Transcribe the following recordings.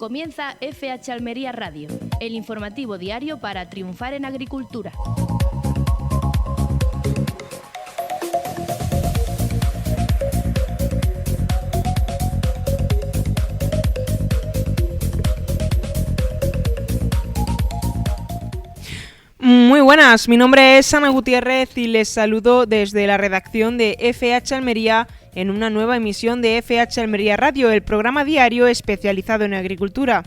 Comienza FH Almería Radio, el informativo diario para triunfar en agricultura. Muy buenas, mi nombre es Ana Gutiérrez y les saludo desde la redacción de FH Almería en una nueva emisión de FH Almería Radio, el programa diario especializado en agricultura.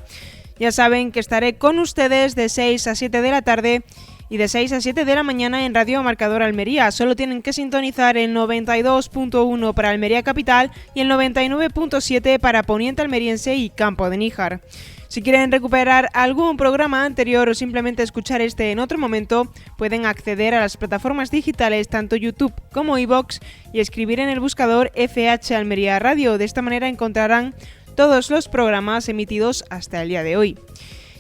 Ya saben que estaré con ustedes de 6 a 7 de la tarde y de 6 a 7 de la mañana en Radio Marcador Almería. Solo tienen que sintonizar el 92.1 para Almería Capital y el 99.7 para Poniente Almeriense y Campo de Níjar. Si quieren recuperar algún programa anterior o simplemente escuchar este en otro momento, pueden acceder a las plataformas digitales tanto YouTube como iVoox y escribir en el buscador FH Almería Radio. De esta manera encontrarán todos los programas emitidos hasta el día de hoy.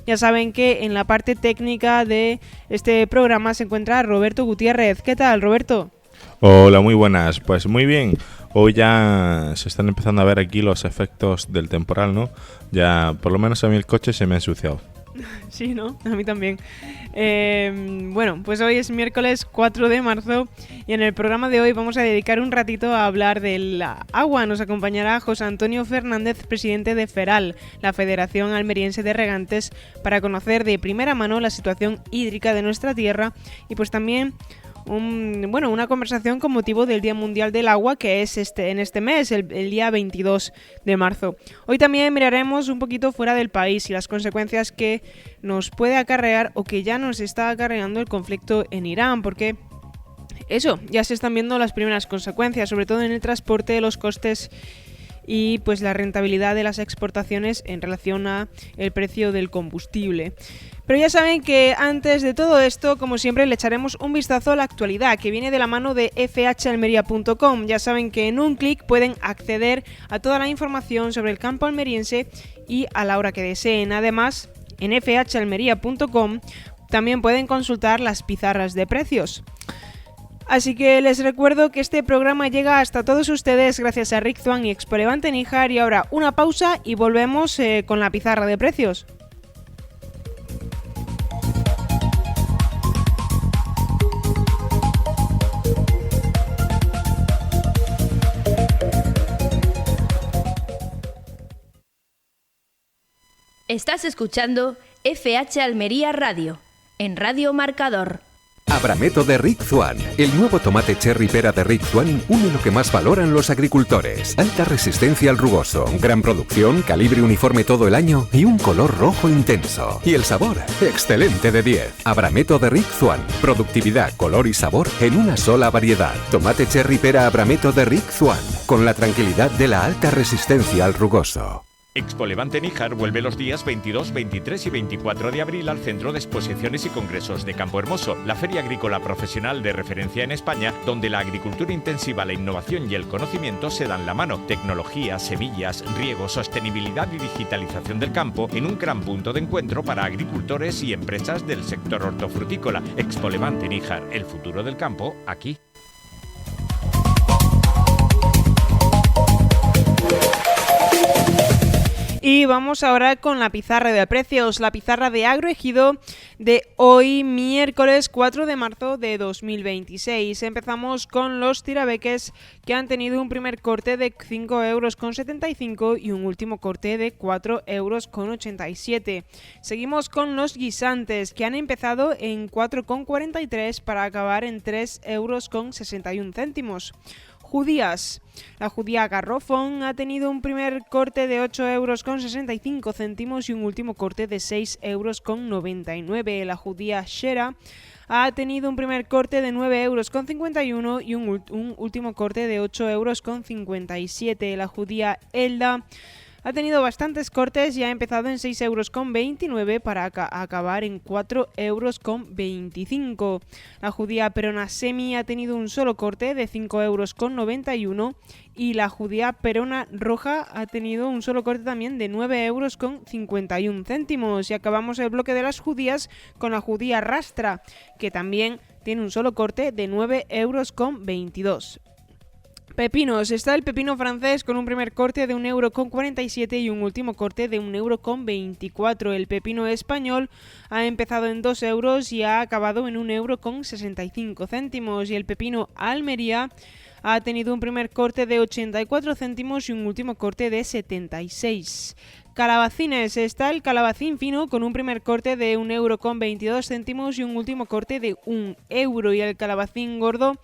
Ya saben que en la parte técnica de este programa se encuentra Roberto Gutiérrez. ¿Qué tal, Roberto? Hola, muy buenas. Pues muy bien. Hoy ya se están empezando a ver aquí los efectos del temporal, ¿no? Ya, por lo menos a mí el coche se me ha ensuciado. Sí, ¿no? A mí también. Bueno, pues hoy es miércoles 4 de marzo y en el programa de hoy vamos a dedicar un ratito a hablar del agua. Nos acompañará José Antonio Fernández, presidente de FERAL, la Federación Almeriense de Regantes, para conocer de primera mano la situación hídrica de nuestra tierra y pues también una conversación con motivo del Día Mundial del Agua, que es en este mes, el día 22 de marzo. Hoy también miraremos un poquito fuera del país y las consecuencias que nos puede acarrear o que ya nos está acarreando el conflicto en Irán, porque eso, ya se están viendo las primeras consecuencias, sobre todo en el transporte, los costes y pues la rentabilidad de las exportaciones en relación a el precio del combustible. Pero ya saben que antes de todo esto, como siempre, le echaremos un vistazo a la actualidad, que viene de la mano de fhalmería.com. Ya saben que en un clic pueden acceder a toda la información sobre el campo almeriense y a la hora que deseen. Además, en fhalmería.com también pueden consultar las pizarras de precios. Así que les recuerdo que este programa llega hasta todos ustedes gracias a Rick Zwan y Expo Levante Níjar. Y ahora una pausa y volvemos con la pizarra de precios. Estás escuchando FH Almería Radio, en Radio Marcador. Abrameto de Rick Zwan. El nuevo tomate cherry pera de Rick Zwan une lo que más valoran los agricultores: alta resistencia al rugoso, gran producción, calibre uniforme todo el año y un color rojo intenso. Y el sabor, excelente de 10. Abrameto de Rick Zwan. Productividad, color y sabor en una sola variedad. Tomate cherry pera Abrameto de Rick Zwan, con la tranquilidad de la alta resistencia al rugoso. Expo Levante Níjar vuelve los días 22, 23 y 24 de abril al Centro de Exposiciones y Congresos de Campo Hermoso, la feria agrícola profesional de referencia en España, donde la agricultura intensiva, la innovación y el conocimiento se dan la mano. Tecnología, semillas, riego, sostenibilidad y digitalización del campo en un gran punto de encuentro para agricultores y empresas del sector hortofrutícola. Expo Levante Níjar, el futuro del campo, aquí. Y vamos ahora con la pizarra de precios, la pizarra de Agroejido de hoy, miércoles 4 de marzo de 2026. Empezamos con los tirabeques, que han tenido un primer corte de 5,75 € y un último corte de 4,87 €. Seguimos con los guisantes, que han empezado en 4,43 para acabar en 3,61 €. Judías. La judía Garrofón ha tenido un primer corte de 8,65 € y un último corte de 6,99 €. La judía Shera ha tenido un primer corte de 9,51 € y un último corte de 8,57 €. La judía Elda ha tenido bastantes cortes y ha empezado en 6,29 € para acabar en 4,25 €. La judía Perona Semi ha tenido un solo corte de 5,91 € y la judía Perona Roja ha tenido un solo corte también de 9,51 €. Y acabamos el bloque de las judías con la judía Rastra, que también tiene un solo corte de 9,22 €. Pepinos. Está el pepino francés con un primer corte de 1,47 € y un último corte de 1,24 €. El pepino español ha empezado en 2 euros y ha acabado en 1,65 €. Y el pepino Almería ha tenido un primer corte de 84 céntimos y un último corte de 76. Calabacines. Está el calabacín fino con un primer corte de 1,22 € y un último corte de 1 €. Y el calabacín gordo,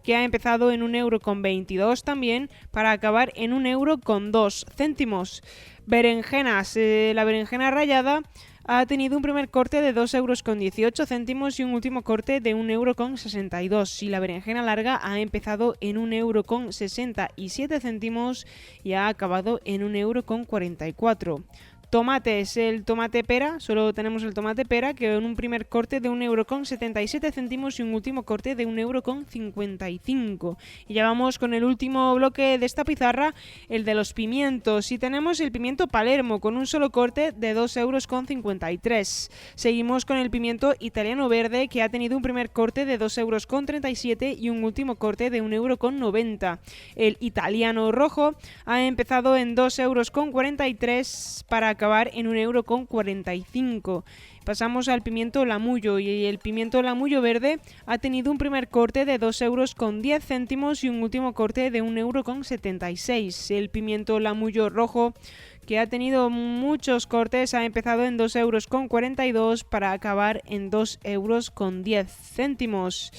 que ha empezado en 1,22 € también, para acabar en 1,02 €. Berenjenas. La berenjena rallada ha tenido un primer corte de 2,18 € y un último corte de 1,62 €. Y la berenjena larga ha empezado en 1,67 € y ha acabado en 1,44 €. Tomates. El tomate pera, solo tenemos el tomate pera, que en un primer corte de 1,77 € y un último corte de 1,55 €. Y ya vamos con el último bloque de esta pizarra, el de los pimientos. Y tenemos el pimiento Palermo con un solo corte de 2,53 €. Seguimos con el pimiento italiano verde, que ha tenido un primer corte de 2,37 € y un último corte de 1,90 €. El italiano rojo ha empezado en 2,43 € para acabar en 1,45 €. Pasamos al pimiento lamullo, y el pimiento lamullo verde ha tenido un primer corte de 2,10 € y un último corte de 1,76 €. El pimiento lamullo rojo, que ha tenido muchos cortes, ha empezado en 2,42 € para acabar en 2,10 €.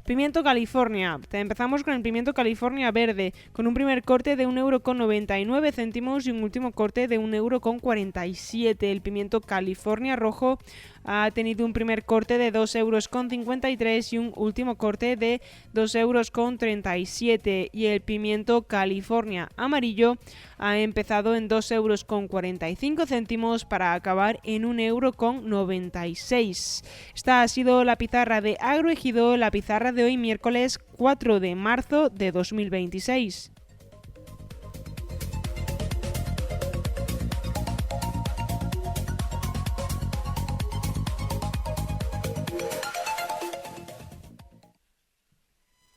Pimiento California. Empezamos con el pimiento California verde, con un primer corte de 1,99 € y un último corte de 1,47 €. El pimiento California rojo ha tenido un primer corte de 2,53 € y un último corte de 2,37 €. Y el pimiento California amarillo ha empezado en 2,45 € para acabar en 1,96 €. Esta ha sido la pizarra de Agroejido, la pizarra de hoy, miércoles 4 de marzo de 2026.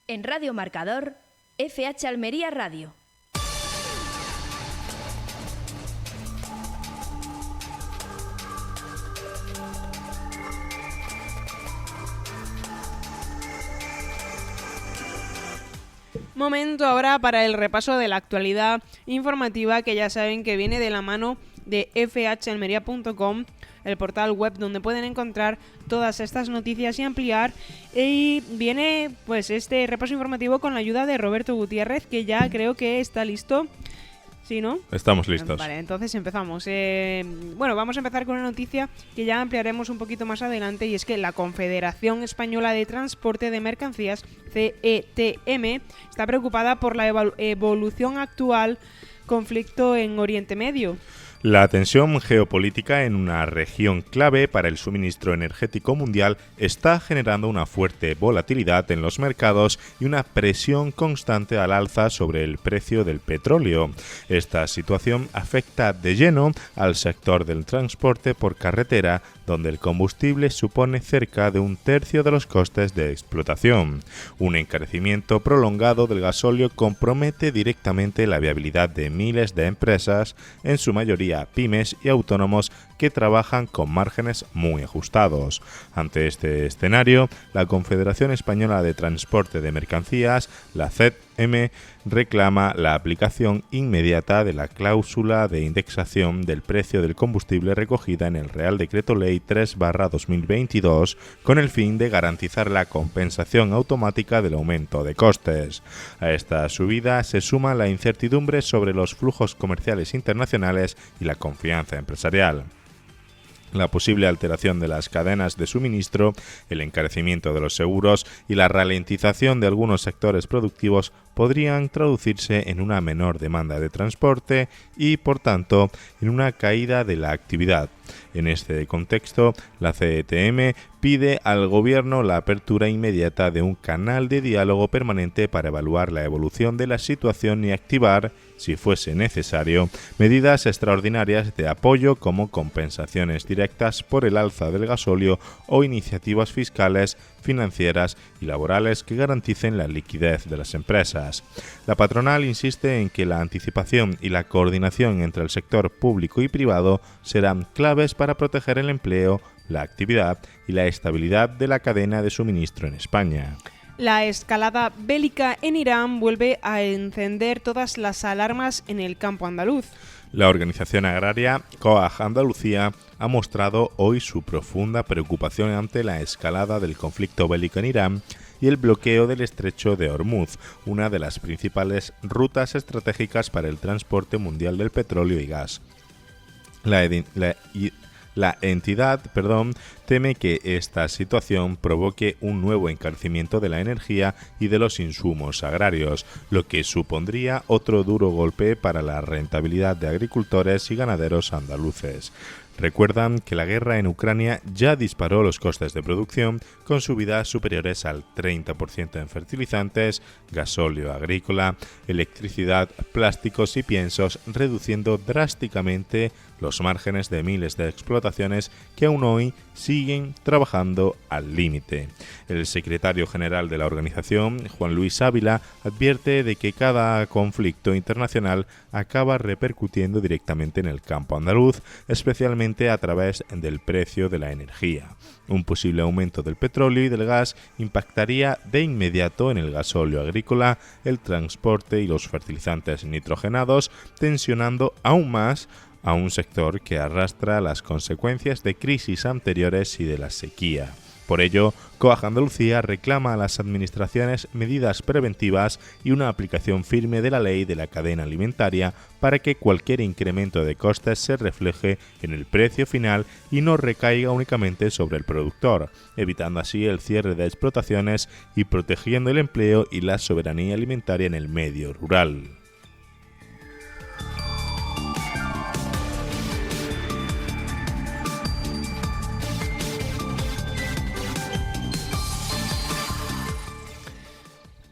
En Radio Marcador, FH Almería Radio. Momento ahora para el repaso de la actualidad informativa, que ya saben que viene de la mano de fhalmería.com, el portal web donde pueden encontrar todas estas noticias y ampliar. Y viene pues este repaso informativo con la ayuda de Roberto Gutiérrez, que ya creo que está listo. ¿Sí, no? Estamos listos. Vale, entonces empezamos. Bueno, vamos a empezar con una noticia que ya ampliaremos un poquito más adelante, y es que la Confederación Española de Transporte de Mercancías, CETM, está preocupada por la evolución actual conflicto en Oriente Medio. La tensión geopolítica en una región clave para el suministro energético mundial está generando una fuerte volatilidad en los mercados y una presión constante al alza sobre el precio del petróleo. Esta situación afecta de lleno al sector del transporte por carretera, donde el combustible supone cerca de un tercio de los costes de explotación. Un encarecimiento prolongado del gasóleo compromete directamente la viabilidad de miles de empresas, en su mayoría pymes y autónomos que trabajan con márgenes muy ajustados. Ante este escenario, la Confederación Española de Transporte de Mercancías, la CETM, reclama la aplicación inmediata de la cláusula de indexación del precio del combustible recogida en el Real Decreto Ley 3/2022, con el fin de garantizar la compensación automática del aumento de costes. A esta subida se suma la incertidumbre sobre los flujos comerciales internacionales y la confianza empresarial. La posible alteración de las cadenas de suministro, el encarecimiento de los seguros y la ralentización de algunos sectores productivos podrían traducirse en una menor demanda de transporte y, por tanto, en una caída de la actividad. En este contexto, la CETM pide al Gobierno la apertura inmediata de un canal de diálogo permanente para evaluar la evolución de la situación y activar, si fuese necesario, medidas extraordinarias de apoyo como compensaciones directas por el alza del gasóleo o iniciativas fiscales financieras y laborales que garanticen la liquidez de las empresas. La patronal insiste en que la anticipación y la coordinación entre el sector público y privado serán claves para proteger el empleo, la actividad y la estabilidad de la cadena de suministro en España. La escalada bélica en Irán vuelve a encender todas las alarmas en el campo andaluz. La organización agraria COAG Andalucía ha mostrado hoy su profunda preocupación ante la escalada del conflicto bélico en Irán y el bloqueo del estrecho de Hormuz, una de las principales rutas estratégicas para el transporte mundial del petróleo y gas. La entidad teme que esta situación provoque un nuevo encarecimiento de la energía y de los insumos agrarios, lo que supondría otro duro golpe para la rentabilidad de agricultores y ganaderos andaluces. Recuerdan que la guerra en Ucrania ya disparó los costes de producción con subidas superiores al 30% en fertilizantes, gasóleo agrícola, electricidad, plásticos y piensos, reduciendo drásticamente los márgenes de miles de explotaciones que aún hoy siguen trabajando al límite. El secretario general de la organización, Juan Luis Ávila, advierte de que cada conflicto internacional acaba repercutiendo directamente en el campo andaluz, especialmente a través del precio de la energía. Un posible aumento del petróleo y del gas impactaría de inmediato en el gasóleo agrícola, el transporte y los fertilizantes nitrogenados, tensionando aún más a un sector que arrastra las consecuencias de crisis anteriores y de la sequía. Por ello, COAG Andalucía reclama a las administraciones medidas preventivas y una aplicación firme de la ley de la cadena alimentaria para que cualquier incremento de costes se refleje en el precio final y no recaiga únicamente sobre el productor, evitando así el cierre de explotaciones y protegiendo el empleo y la soberanía alimentaria en el medio rural.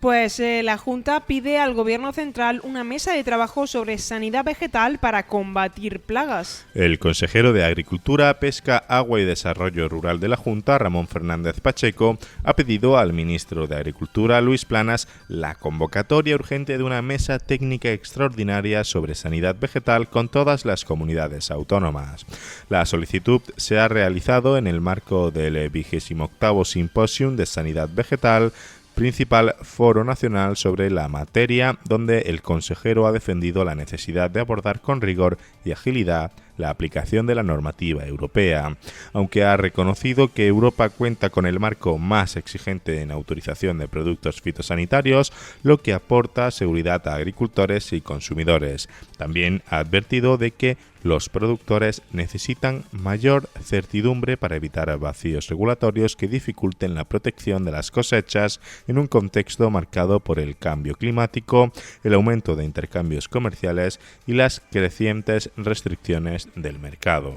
Pues la Junta pide al Gobierno central una mesa de trabajo sobre sanidad vegetal para combatir plagas. El consejero de Agricultura, Pesca, Agua y Desarrollo Rural de la Junta, Ramón Fernández Pacheco, ha pedido al ministro de Agricultura, Luis Planas, la convocatoria urgente de una mesa técnica extraordinaria sobre sanidad vegetal con todas las comunidades autónomas. La solicitud se ha realizado en el marco del 28º Simposium de Sanidad Vegetal, principal foro nacional sobre la materia, donde el consejero ha defendido la necesidad de abordar con rigor y agilidad la aplicación de la normativa europea, aunque ha reconocido que Europa cuenta con el marco más exigente en autorización de productos fitosanitarios, lo que aporta seguridad a agricultores y consumidores. También ha advertido de que los productores necesitan mayor certidumbre para evitar vacíos regulatorios que dificulten la protección de las cosechas en un contexto marcado por el cambio climático, el aumento de intercambios comerciales y las crecientes restricciones del mercado.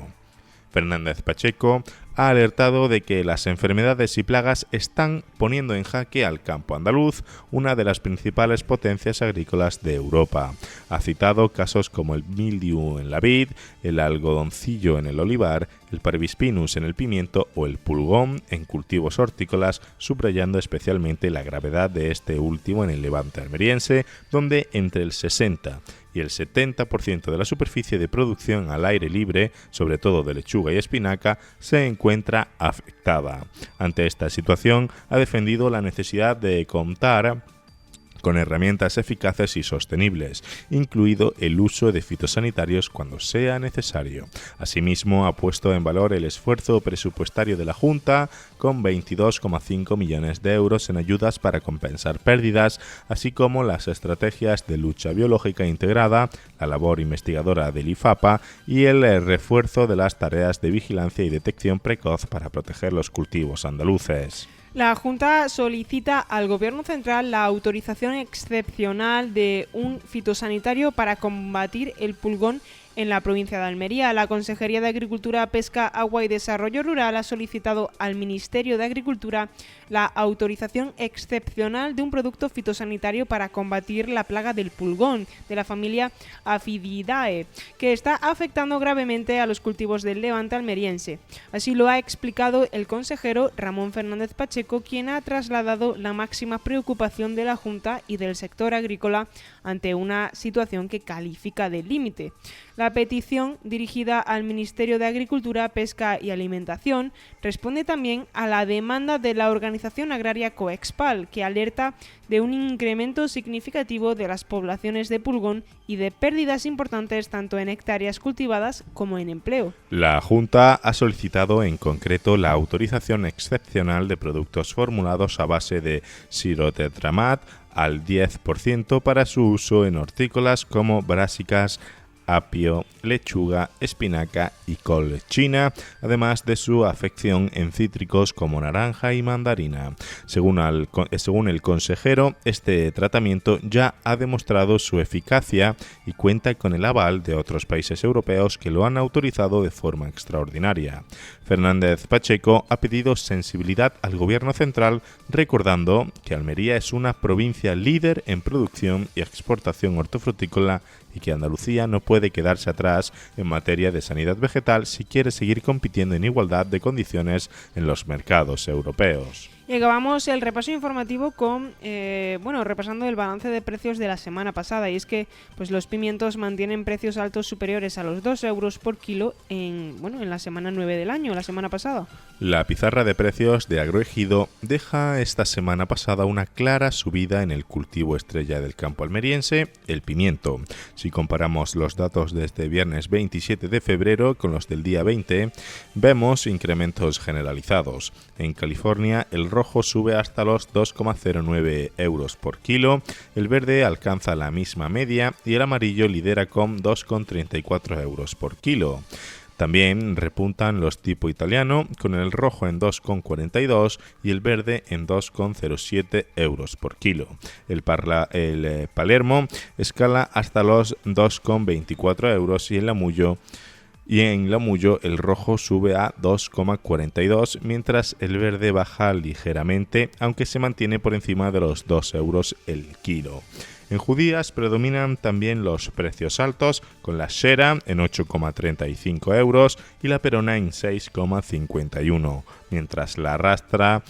Fernández Pacheco ha alertado de que las enfermedades y plagas están poniendo en jaque al campo andaluz, una de las principales potencias agrícolas de Europa. Ha citado casos como el mildiu en la vid, el algodoncillo en el olivar, el parvispinus en el pimiento o el pulgón en cultivos hortícolas, subrayando especialmente la gravedad de este último en el Levante almeriense, donde entre el 60 y el 70% de la superficie de producción al aire libre, sobre todo de lechuga y espinaca, se encuentra afectada. Ante esta situación, ha defendido la necesidad de contar con herramientas eficaces y sostenibles, incluido el uso de fitosanitarios cuando sea necesario. Asimismo, ha puesto en valor el esfuerzo presupuestario de la Junta, con 22,5 millones de euros en ayudas para compensar pérdidas, así como las estrategias de lucha biológica integrada, la labor investigadora del IFAPA y el refuerzo de las tareas de vigilancia y detección precoz para proteger los cultivos andaluces. La Junta solicita al Gobierno central la autorización excepcional de un fitosanitario para combatir el pulgón en la provincia de Almería. La Consejería de Agricultura, Pesca, Agua y Desarrollo Rural ha solicitado al Ministerio de Agricultura la autorización excepcional de un producto fitosanitario para combatir la plaga del pulgón de la familia Aphididae, que está afectando gravemente a los cultivos del levante almeriense. Así lo ha explicado el consejero Ramón Fernández Pacheco, quien ha trasladado la máxima preocupación de la Junta y del sector agrícola ante una situación que califica de límite. La petición, dirigida al Ministerio de Agricultura, Pesca y Alimentación, responde también a la demanda de la organización agraria Coexpal, que alerta de un incremento significativo de las poblaciones de pulgón y de pérdidas importantes tanto en hectáreas cultivadas como en empleo. La Junta ha solicitado en concreto la autorización excepcional de productos formulados a base de sirotetramat al 10% para su uso en hortícolas como brásicas, apio, lechuga, espinaca y col china, además de su afección en cítricos como naranja y mandarina. Según el consejero, este tratamiento ya ha demostrado su eficacia y cuenta con el aval de otros países europeos que lo han autorizado de forma extraordinaria. Fernández Pacheco ha pedido sensibilidad al Gobierno central, recordando que Almería es una provincia líder en producción y exportación hortofrutícola y que Andalucía no puede quedarse atrás en materia de sanidad vegetal si quiere seguir compitiendo en igualdad de condiciones en los mercados europeos. Y acabamos el repaso informativo con, repasando el balance de precios de la semana pasada, y es que pues los pimientos mantienen precios altos superiores a los 2 euros por kilo en la semana 9 del año, la semana pasada. La pizarra de precios de Agroejido deja esta semana pasada una clara subida en el cultivo estrella del campo almeriense, el pimiento. Si comparamos los datos de este viernes 27 de febrero con los del día 20, vemos incrementos generalizados. En California, el rojo sube hasta los 2,09 euros por kilo, el verde alcanza la misma media y el amarillo lidera con 2,34 euros por kilo. También repuntan los tipo italiano, con el rojo en 2,42 y el verde en 2,07 euros por kilo. El Palermo escala hasta los 2,24 euros y en Lamullo el rojo sube a 2,42, mientras el verde baja ligeramente, aunque se mantiene por encima de los 2 euros el kilo. En Judías predominan también los precios altos, con la Shera en 8,35 euros y la Perona en 6,51, mientras la rastra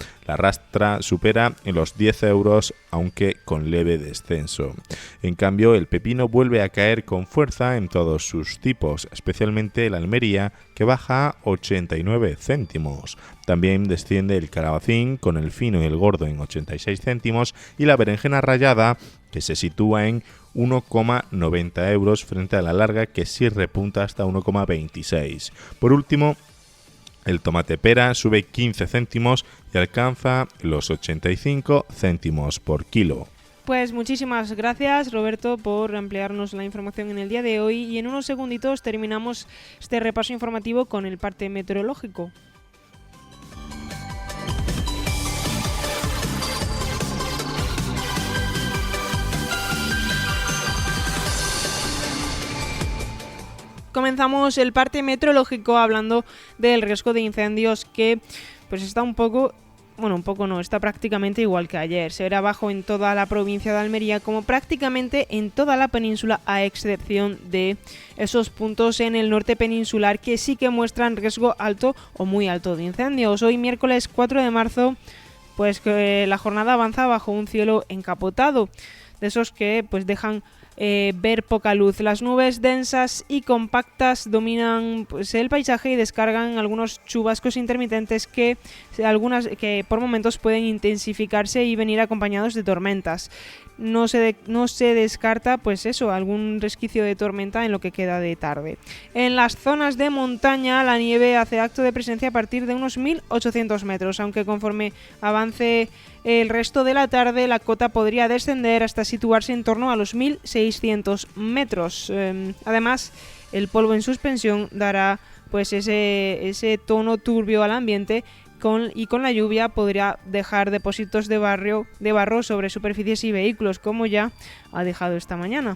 supera en los 10 euros, aunque con leve descenso. En cambio, el pepino vuelve a caer con fuerza en todos sus tipos, especialmente el Almería, que baja a 89 céntimos. También desciende el calabacín, con el fino y el gordo en 86 céntimos, y la berenjena rallada, que se sitúa en 1,90 euros frente a la larga, que sí repunta hasta 1,26. Por último, el tomate pera sube 15 céntimos y alcanza los 85 céntimos por kilo. Pues muchísimas gracias, Roberto, por ampliarnos la información en el día de hoy, y en unos segunditos terminamos este repaso informativo con el parte meteorológico. Comenzamos el parte meteorológico hablando del riesgo de incendios, que pues está está prácticamente igual que ayer. Será bajo en toda la provincia de Almería, como prácticamente en toda la península, a excepción de esos puntos en el norte peninsular que sí que muestran riesgo alto o muy alto de incendios. Hoy, miércoles 4 de marzo, pues que la jornada avanza bajo un cielo encapotado, de esos que pues dejan ver poca luz. Las nubes densas y compactas dominan pues el paisaje y descargan algunos chubascos intermitentes que por momentos pueden intensificarse y venir acompañados de tormentas. No se descarta algún resquicio de tormenta en lo que queda de tarde. En las zonas de montaña, la nieve hace acto de presencia a partir de unos 1.800 metros, aunque conforme avance el resto de la tarde la cota podría descender hasta situarse en torno a los 1.600 metros. Además, el polvo en suspensión dará pues ese tono turbio al ambiente, y con la lluvia podría dejar depósitos de barro sobre superficies y vehículos, como ya ha dejado esta mañana.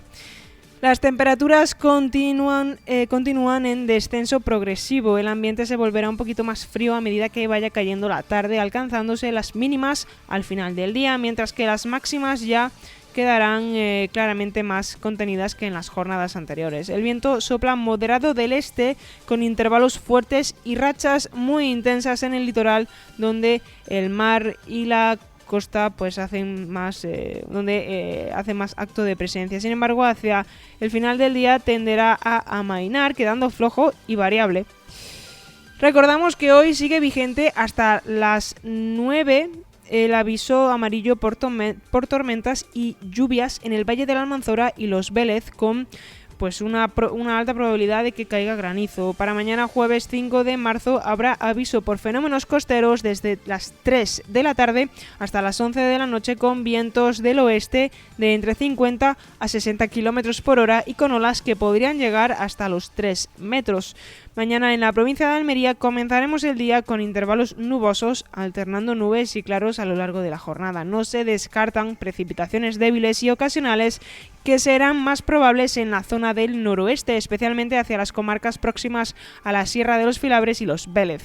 Las temperaturas continúan en descenso progresivo. El ambiente se volverá un poquito más frío a medida que vaya cayendo la tarde, alcanzándose las mínimas al final del día, mientras que las máximas ya quedarán claramente más contenidas que en las jornadas anteriores. El viento sopla moderado del este con intervalos fuertes y rachas muy intensas en el litoral, donde el mar y la costa pues hacen más hace más acto de presencia. Sin embargo, hacia el final del día tenderá a amainar, quedando flojo y variable. Recordamos que hoy sigue vigente hasta las 9 el aviso amarillo por tormentas y lluvias en el Valle de la Almanzora y los Vélez, con pues una alta probabilidad de que caiga granizo. Para mañana jueves 5 de marzo habrá aviso por fenómenos costeros desde las 3 de la tarde hasta las 11 de la noche, con vientos del oeste de entre 50 a 60 km por hora y con olas que podrían llegar hasta los 3 metros. Mañana en la provincia de Almería comenzaremos el día con intervalos nubosos, alternando nubes y claros a lo largo de la jornada. No se descartan precipitaciones débiles y ocasionales que serán más probables en la zona del noroeste, especialmente hacia las comarcas próximas a la Sierra de los Filabres y los Vélez.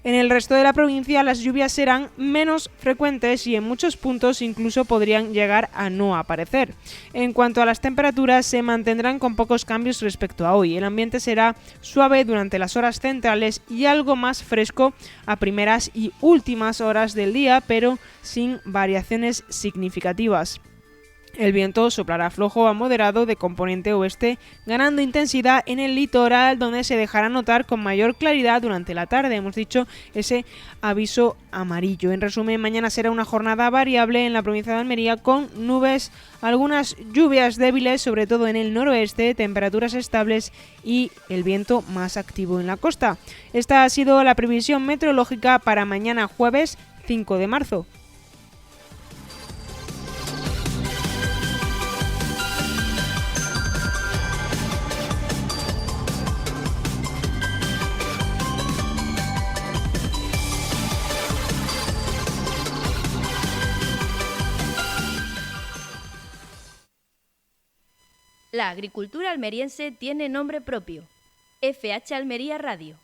En el resto de la provincia las lluvias serán menos frecuentes y en muchos puntos incluso podrían llegar a no aparecer. En cuanto a las temperaturas, se mantendrán con pocos cambios respecto a hoy. El ambiente será suave durante las horas centrales y algo más fresco a primeras y últimas horas del día, pero sin variaciones significativas. El viento soplará flojo a moderado de componente oeste, ganando intensidad en el litoral, donde se dejará notar con mayor claridad durante la tarde. Hemos dicho ese aviso amarillo. En resumen, mañana será una jornada variable en la provincia de Almería, con nubes, algunas lluvias débiles, sobre todo en el noroeste, temperaturas estables y el viento más activo en la costa. Esta ha sido la previsión meteorológica para mañana jueves 5 de marzo. La agricultura almeriense tiene nombre propio. FH Almería Radio.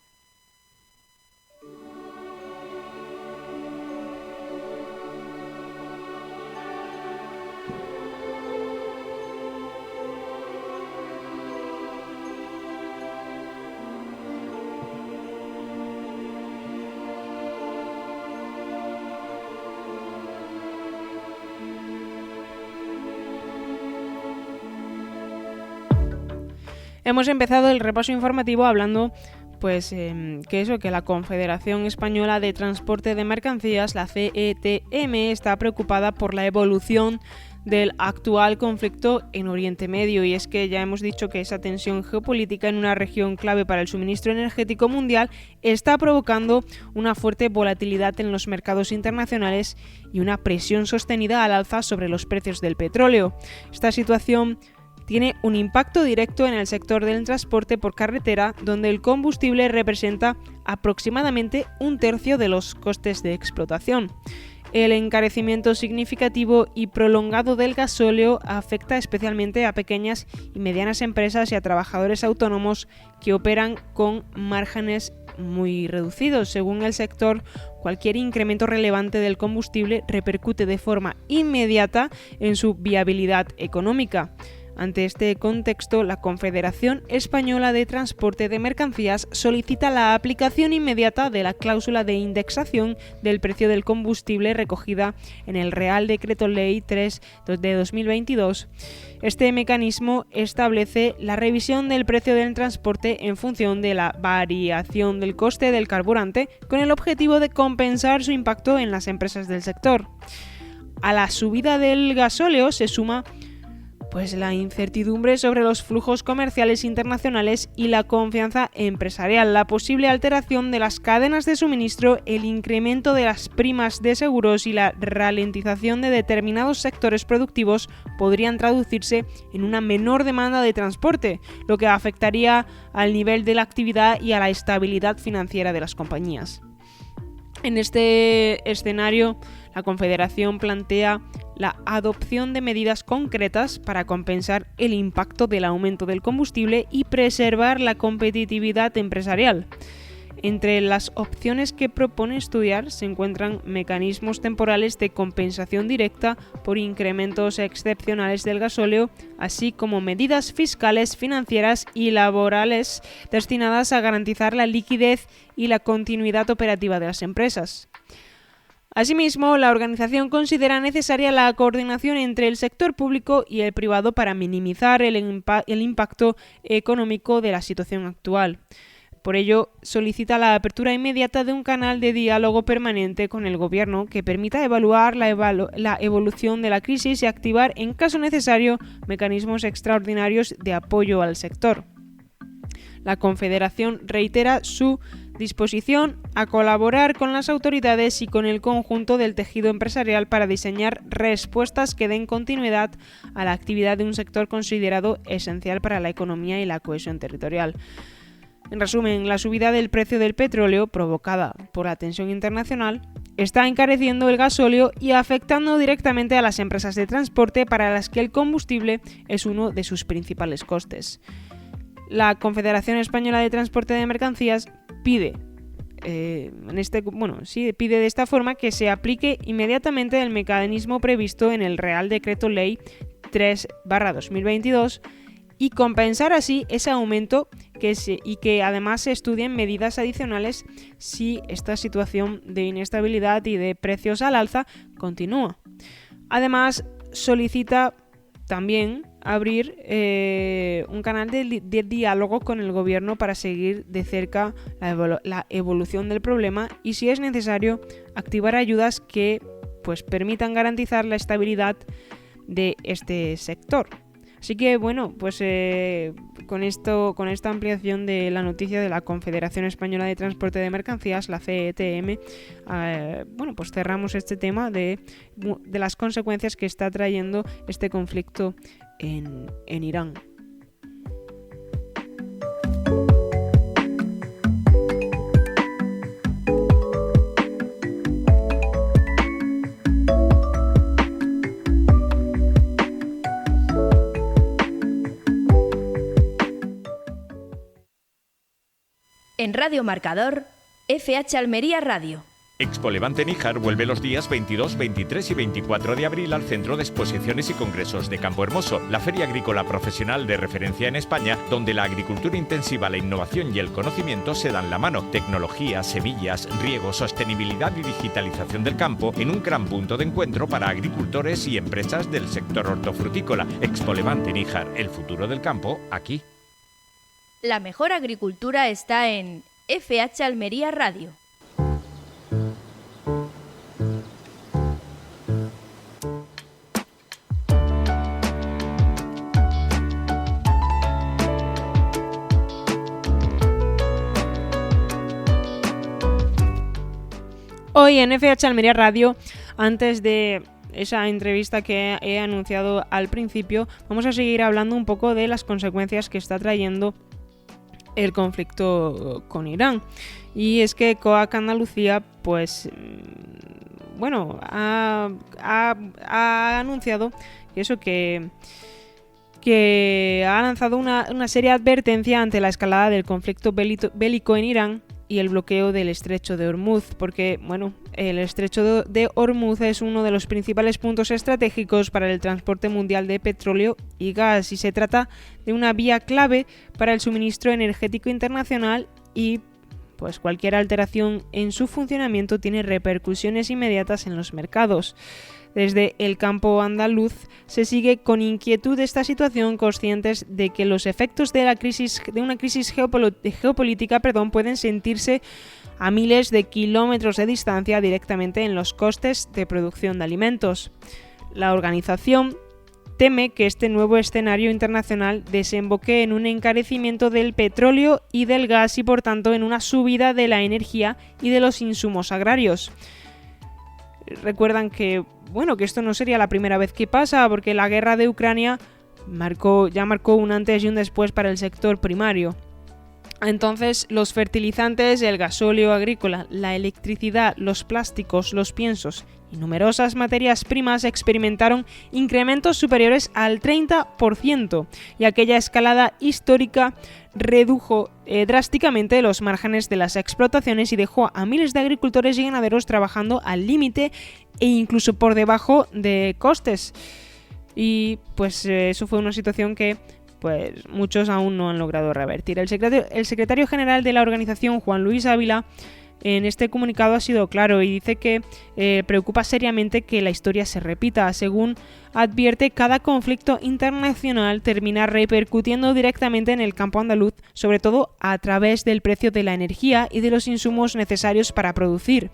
Hemos empezado el repaso informativo hablando que la Confederación Española de Transporte de Mercancías, la CETM, está preocupada por la evolución del actual conflicto en Oriente Medio, y es que ya hemos dicho que esa tensión geopolítica en una región clave para el suministro energético mundial está provocando una fuerte volatilidad en los mercados internacionales y una presión sostenida al alza sobre los precios del petróleo. Esta situación tiene un impacto directo en el sector del transporte por carretera, donde el combustible representa aproximadamente un tercio de los costes de explotación. El encarecimiento significativo y prolongado del gasóleo afecta especialmente a pequeñas y medianas empresas y a trabajadores autónomos que operan con márgenes muy reducidos. Según el sector, cualquier incremento relevante del combustible repercute de forma inmediata en su viabilidad económica. Ante este contexto, la Confederación Española de Transporte de Mercancías solicita la aplicación inmediata de la cláusula de indexación del precio del combustible recogida en el Real Decreto Ley 3 de 2022. Este mecanismo establece la revisión del precio del transporte en función de la variación del coste del carburante, con el objetivo de compensar su impacto en las empresas del sector. A la subida del gasóleo se suma la incertidumbre sobre los flujos comerciales internacionales y la confianza empresarial, la posible alteración de las cadenas de suministro, el incremento de las primas de seguros y la ralentización de determinados sectores productivos podrían traducirse en una menor demanda de transporte, lo que afectaría al nivel de la actividad y a la estabilidad financiera de las compañías. En este escenario, la Confederación plantea la adopción de medidas concretas para compensar el impacto del aumento del combustible y preservar la competitividad empresarial. Entre las opciones que propone estudiar se encuentran mecanismos temporales de compensación directa por incrementos excepcionales del gasóleo, así como medidas fiscales, financieras y laborales destinadas a garantizar la liquidez y la continuidad operativa de las empresas. Asimismo, la organización considera necesaria la coordinación entre el sector público y el privado para minimizar el impacto económico de la situación actual. Por ello, solicita la apertura inmediata de un canal de diálogo permanente con el Gobierno que permita evaluar la evolución de la crisis y activar, en caso necesario, mecanismos extraordinarios de apoyo al sector. La Confederación reitera su disposición a colaborar con las autoridades y con el conjunto del tejido empresarial para diseñar respuestas que den continuidad a la actividad de un sector considerado esencial para la economía y la cohesión territorial. En resumen, la subida del precio del petróleo, provocada por la tensión internacional, está encareciendo el gasóleo y afectando directamente a las empresas de transporte para las que el combustible es uno de sus principales costes. La Confederación Española de Transporte de Mercancías pide de esta forma que se aplique inmediatamente el mecanismo previsto en el Real Decreto Ley 3/2022 y compensar así ese aumento y que además se estudien medidas adicionales si esta situación de inestabilidad y de precios al alza continúa. Además, solicita también abrir un canal de diálogo con el Gobierno para seguir de cerca la evolución del problema y, si es necesario, activar ayudas que permitan garantizar la estabilidad de este sector. Así que bueno, con esta ampliación de la noticia de la Confederación Española de Transporte de Mercancías, la CETM, cerramos este tema de las consecuencias que está trayendo este conflicto en Irán. En Radio Marcador, FH Almería Radio. Expo Levante Níjar vuelve los días 22, 23 y 24 de abril al Centro de Exposiciones y Congresos de Campo Hermoso, la feria agrícola profesional de referencia en España, donde la agricultura intensiva, la innovación y el conocimiento se dan la mano. Tecnología, semillas, riego, sostenibilidad y digitalización del campo en un gran punto de encuentro para agricultores y empresas del sector hortofrutícola. Expo Levante Níjar, el futuro del campo, aquí. La mejor agricultura está en FH Almería Radio. Hoy en FH Almería Radio, antes de esa entrevista que he anunciado al principio, vamos a seguir hablando un poco de las consecuencias que está trayendo el conflicto con Irán. Y es que COAC Andalucía ha anunciado que ha lanzado una seria advertencia ante la escalada del conflicto bélico en Irán y el bloqueo del estrecho de Hormuz, porque el estrecho de Hormuz es uno de los principales puntos estratégicos para el transporte mundial de petróleo y gas, y se trata de una vía clave para el suministro energético internacional y cualquier alteración en su funcionamiento tiene repercusiones inmediatas en los mercados. Desde el campo andaluz se sigue con inquietud esta situación, conscientes de que los efectos de una crisis geopolítica pueden sentirse a miles de kilómetros de distancia directamente en los costes de producción de alimentos. La organización teme que este nuevo escenario internacional desemboque en un encarecimiento del petróleo y del gas y, por tanto, en una subida de la energía y de los insumos agrarios. Recuerdan que esto no sería la primera vez que pasa, porque la guerra de Ucrania marcó un antes y un después para el sector primario. Entonces, los fertilizantes, el gasóleo agrícola, la electricidad, los plásticos, los piensos y numerosas materias primas experimentaron incrementos superiores al 30%, y aquella escalada histórica redujo drásticamente los márgenes de las explotaciones y dejó a miles de agricultores y ganaderos trabajando al límite e incluso por debajo de costes. Y pues eso fue una situación que pues muchos aún no han logrado revertir. El secretario general de la organización, Juan Luis Ávila, en este comunicado ha sido claro y dice que preocupa seriamente que la historia se repita. Según advierte, cada conflicto internacional termina repercutiendo directamente en el campo andaluz, sobre todo a través del precio de la energía y de los insumos necesarios para producir.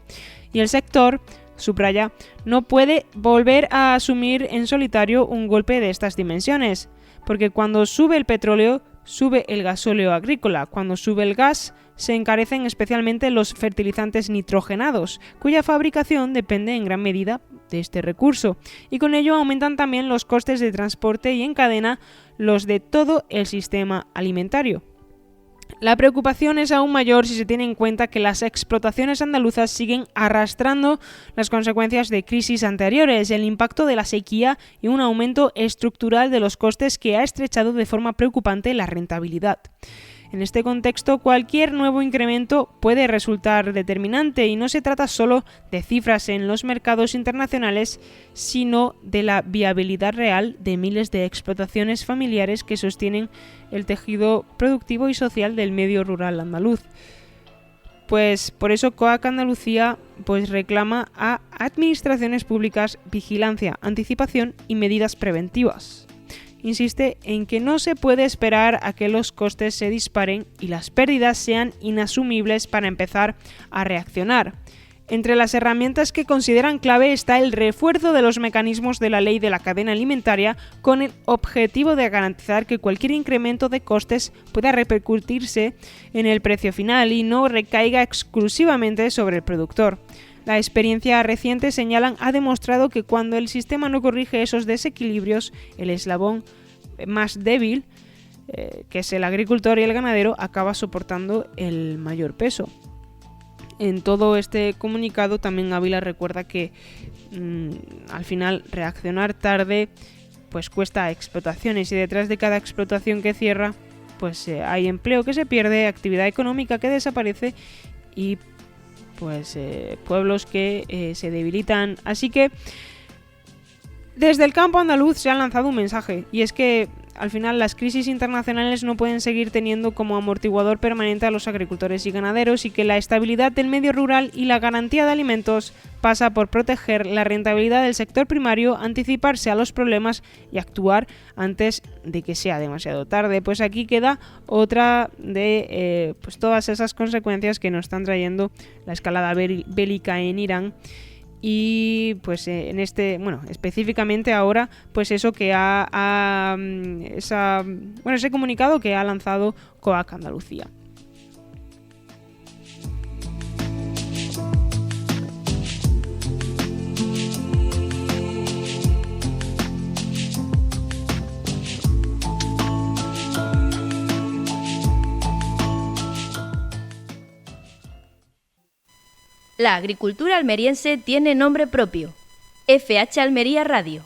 Y el sector, subraya, no puede volver a asumir en solitario un golpe de estas dimensiones, porque cuando sube el petróleo, sube el gasóleo agrícola. Cuando sube el gas, se encarecen especialmente los fertilizantes nitrogenados, cuya fabricación depende en gran medida de este recurso, y con ello aumentan también los costes de transporte y en cadena los de todo el sistema alimentario. La preocupación es aún mayor si se tiene en cuenta que las explotaciones andaluzas siguen arrastrando las consecuencias de crisis anteriores, el impacto de la sequía y un aumento estructural de los costes que ha estrechado de forma preocupante la rentabilidad. En este contexto, cualquier nuevo incremento puede resultar determinante y no se trata solo de cifras en los mercados internacionales, sino de la viabilidad real de miles de explotaciones familiares que sostienen el tejido productivo y social del medio rural andaluz. Pues por eso COAC Andalucía reclama a administraciones públicas vigilancia, anticipación y medidas preventivas. Insiste en que no se puede esperar a que los costes se disparen y las pérdidas sean inasumibles para empezar a reaccionar. Entre las herramientas que consideran clave está el refuerzo de los mecanismos de la ley de la cadena alimentaria con el objetivo de garantizar que cualquier incremento de costes pueda repercutirse en el precio final y no recaiga exclusivamente sobre el productor. La experiencia reciente, señalan, ha demostrado que cuando el sistema no corrige esos desequilibrios, el eslabón más débil, que es el agricultor y el ganadero, acaba soportando el mayor peso. En todo este comunicado también Ávila recuerda que al final reaccionar tarde pues cuesta a explotaciones, y detrás de cada explotación que cierra pues hay empleo que se pierde, actividad económica que desaparece y pueblos que se debilitan. Así que desde el campo andaluz se ha lanzado un mensaje, y es que al final las crisis internacionales no pueden seguir teniendo como amortiguador permanente a los agricultores y ganaderos, y que la estabilidad del medio rural y la garantía de alimentos pasa por proteger la rentabilidad del sector primario, anticiparse a los problemas y actuar antes de que sea demasiado tarde. Pues aquí queda otra de todas esas consecuencias que nos están trayendo la escalada bélica en Irán. Y pues en específicamente ahora, pues eso que ese comunicado que ha lanzado COAC Andalucía. La agricultura almeriense tiene nombre propio. FH Almería Radio.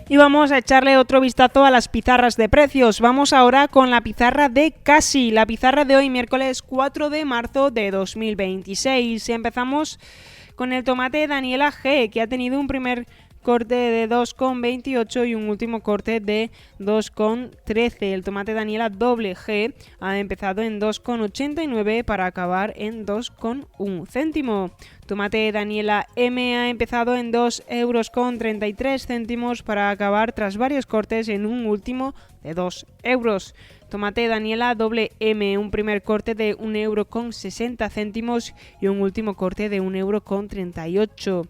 Y vamos a echarle otro vistazo a las pizarras de precios. Vamos ahora con la pizarra de Casi, la pizarra de hoy, miércoles 4 de marzo de 2026. Empezamos con el tomate Daniela G, que ha tenido un primer corte de 2,28 y un último corte de 2,13. El tomate Daniela G ha empezado en 2,89 para acabar en 2,1 céntimo. Tomate Daniela M ha empezado en 2,33 euros para acabar tras varios cortes en un último de 2 euros. Tomate Daniela M, un primer corte de 1,60 euros y un último corte de 1,38 euros.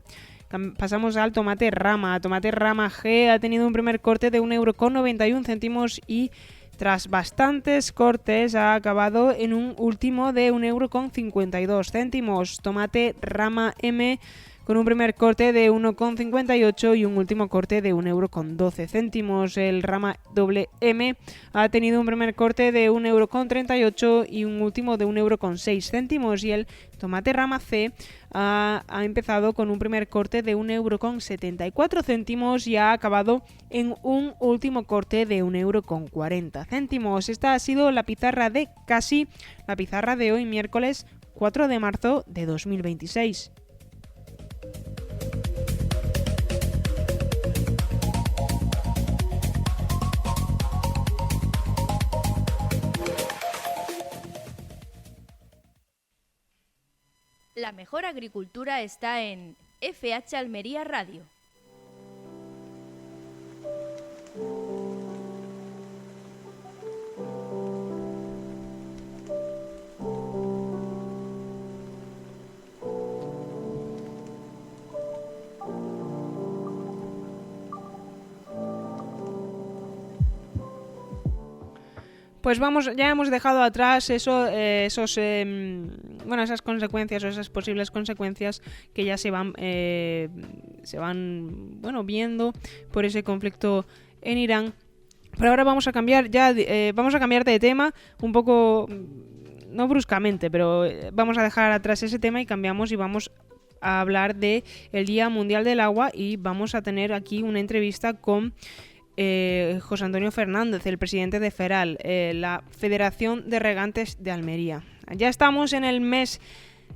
Pasamos al tomate Rama. Tomate Rama G ha tenido un primer corte de 1,91 euros y tras bastantes cortes ha acabado en un último de 1,52 euros. Tomate Rama M con un primer corte de 1,58 y un último corte de 1,12 €. El rama WM ha tenido un primer corte de 1,38 € y un último de 1,06 € y el tomate rama C ha empezado con un primer corte de 1,74 € y ha acabado en un último corte de 1,40 €. Esta ha sido la pizarra de Casi, la pizarra de hoy miércoles 4 de marzo de 2026. La mejor agricultura está en FH Almería Radio. Pues ya hemos dejado atrás esas consecuencias o esas posibles consecuencias que ya se van viendo por ese conflicto en Irán. Pero ahora vamos a cambiar de tema un poco, no bruscamente, pero vamos a dejar atrás ese tema y cambiamos y vamos a hablar de el Día Mundial del Agua y vamos a tener aquí una entrevista con José Antonio Fernández, el presidente de FERAL, la Federación de Regantes de Almería. Ya estamos en el mes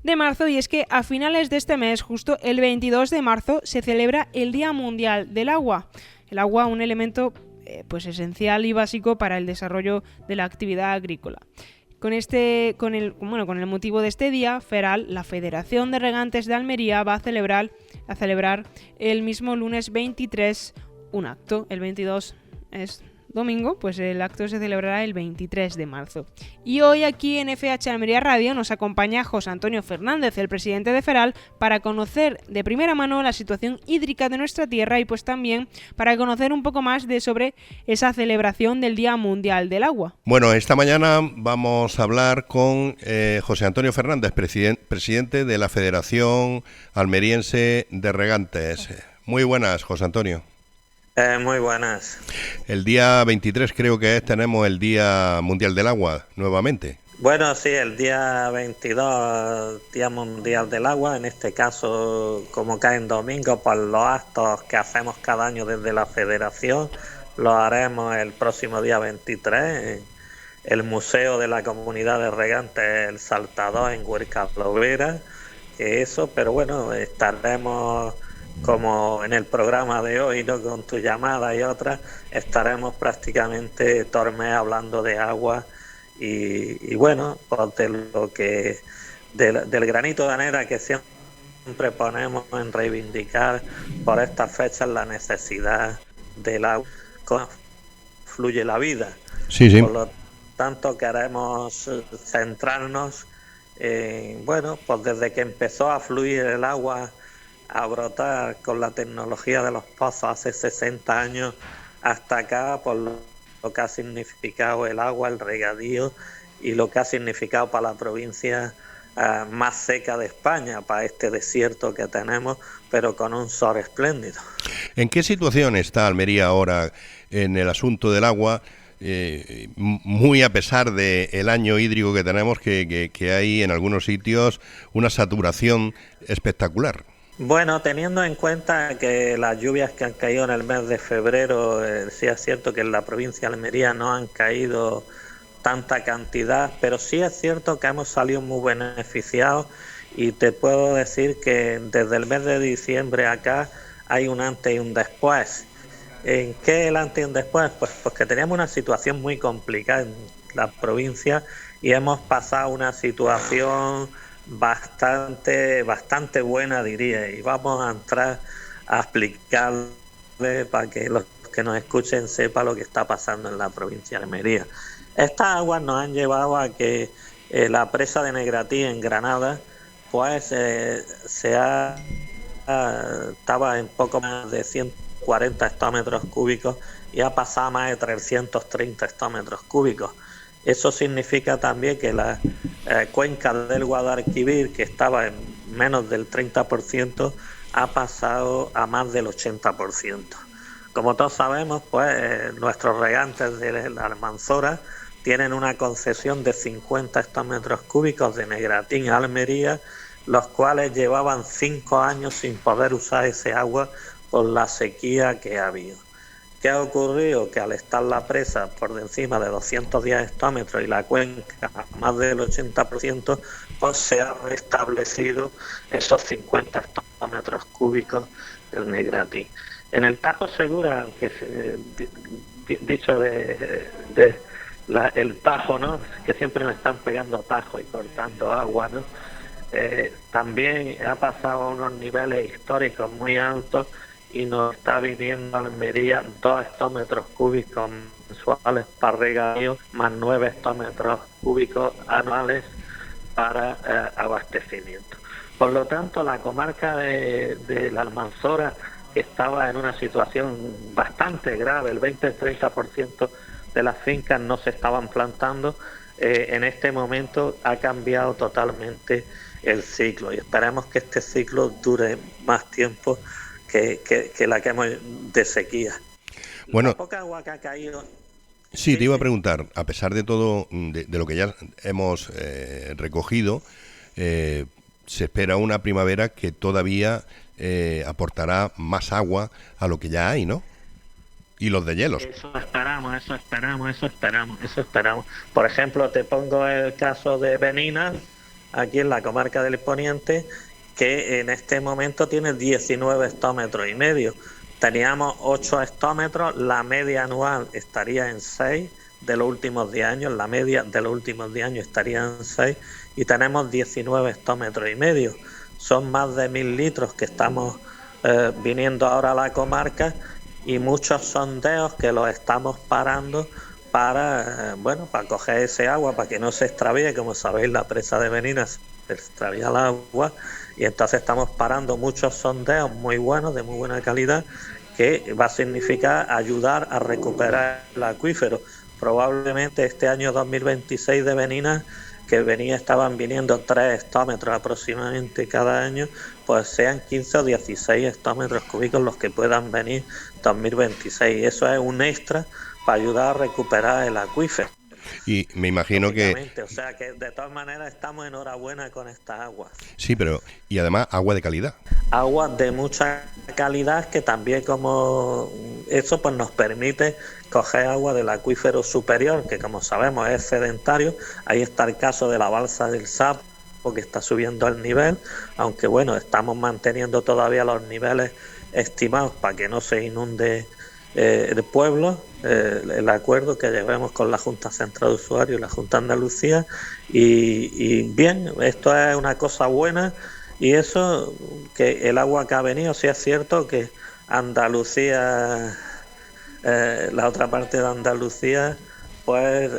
de marzo y es que a finales de este mes, justo el 22 de marzo, se celebra el Día Mundial del Agua. El agua, un elemento esencial y básico para el desarrollo de la actividad agrícola. Con el motivo de este día, FERAL, la Federación de Regantes de Almería, va a celebrar el mismo lunes 23 un acto. El 22 es domingo, pues el acto se celebrará el 23 de marzo. Y hoy aquí en FH Almería Radio nos acompaña José Antonio Fernández, el presidente de FERAL, para conocer de primera mano la situación hídrica de nuestra tierra y pues también para conocer un poco más sobre esa celebración del Día Mundial del Agua. Bueno, esta mañana vamos a hablar con José Antonio Fernández, presidente de la Federación Almeriense de Regantes. Muy buenas, José Antonio. Muy buenas. El día 23 creo que tenemos el Día Mundial del Agua nuevamente. Bueno, sí, el día 22, Día Mundial del Agua, en este caso, como cae en domingo, por los actos que hacemos cada año desde la Federación, lo haremos el próximo día 23 en el Museo de la Comunidad de Regantes El Saltador en Huerca Lovera, pero bueno, estaremos, como en el programa de hoy, ¿no?, con tu llamada y otras, estaremos prácticamente todo el mes hablando de agua y bueno, pues del granito de arena que siempre ponemos en reivindicar por estas fechas la necesidad del agua, cómo fluye la vida. Sí. Por lo tanto, queremos centrarnos en, pues desde que empezó a fluir el agua, a brotar con la tecnología de los pozos hace 60 años hasta acá, por lo que ha significado el agua, el regadío y lo que ha significado para la provincia más seca de España, para este desierto que tenemos, pero con un sol espléndido. ¿En qué situación está Almería ahora en el asunto del agua? Muy a pesar del año hídrico que tenemos, que hay en algunos sitios una saturación espectacular. Bueno, teniendo en cuenta que las lluvias que han caído en el mes de febrero, sí es cierto que en la provincia de Almería no han caído tanta cantidad, pero sí es cierto que hemos salido muy beneficiados y te puedo decir que desde el mes de diciembre acá hay un antes y un después. ¿En qué el antes y un después? Pues porque teníamos una situación muy complicada en la provincia y hemos pasado una situación bastante buena, diría, y vamos a entrar a explicarle para que los que nos escuchen sepan lo que está pasando en la provincia de Almería. Estas aguas nos han llevado a que la presa de Negratí en Granada pues estaba en poco más de 140 hectómetros cúbicos y ha pasado a más de 330 hectómetros cúbicos. Eso significa también que la cuenca del Guadalquivir, que estaba en menos del 30%, ha pasado a más del 80%. Como todos sabemos, pues nuestros regantes de la Almanzora tienen una concesión de 50 hectómetros cúbicos de Negratín a Almería, los cuales llevaban 5 años sin poder usar ese agua por la sequía que ha habido. ¿Qué ha ocurrido? Que al estar la presa por encima de 210 hectómetros y la cuenca a más del 80%, pues se ha restablecido esos 50 hectómetros cúbicos del Negratín. En el Tajo Segura, que dicho el Tajo, ¿no?, que siempre me están pegando Tajo y cortando agua, ¿no?, también ha pasado a unos niveles históricos muy altos y nos está viniendo a Almería 2 hectómetros cúbicos mensuales para regadío, más 9 hectómetros cúbicos anuales para abastecimiento. Por lo tanto, la comarca de la Almanzora, que estaba en una situación bastante grave, el 20-30% de las fincas no se estaban plantando, en este momento ha cambiado totalmente el ciclo y esperemos que este ciclo dure más tiempo que la que hemos de sequía. Bueno, la poca agua que ha caído... Sí, te iba a preguntar, a pesar de todo, de lo que ya hemos recogido, se espera una primavera que todavía aportará más agua a lo que ya hay, ¿no? Y los deshielos. Eso esperamos. Por ejemplo, te pongo el caso de Beninas, aquí en la comarca del Poniente, que en este momento tiene 19 hectómetros y medio. Teníamos 8 hectómetros, la media anual estaría en 6 de los últimos 10 años, la media de los últimos 10 años estaría en 6 y tenemos 19 hectómetros y medio. Son más de 1000 litros que estamos viniendo ahora a la comarca y muchos sondeos que los estamos parando para coger ese agua, para que no se extravíe. Como sabéis, la presa de Beninas se extravía el agua y entonces estamos parando muchos sondeos muy buenos, de muy buena calidad, que va a significar ayudar a recuperar el acuífero. Probablemente este año 2026 de Beninas, que estaban viniendo 3 hectómetros aproximadamente cada año, pues sean 15 o 16 hectómetros cúbicos los que puedan venir 2026. Eso es un extra para ayudar a recuperar el acuífero. Y me imagino que... O sea que de todas maneras estamos enhorabuena con esta agua. Sí, pero... Y además agua de calidad. Agua de mucha calidad que también como eso pues nos permite coger agua del acuífero superior, que como sabemos es sedentario. Ahí está el caso de la balsa del Sapo, que está subiendo el nivel, aunque bueno, estamos manteniendo todavía los niveles estimados para que no se inunde el pueblo, el acuerdo que llevemos con la Junta Central de Usuarios y la Junta de Andalucía y bien, esto es una cosa buena y eso, que el agua que ha venido, sí es cierto que Andalucía, la otra parte de Andalucía pues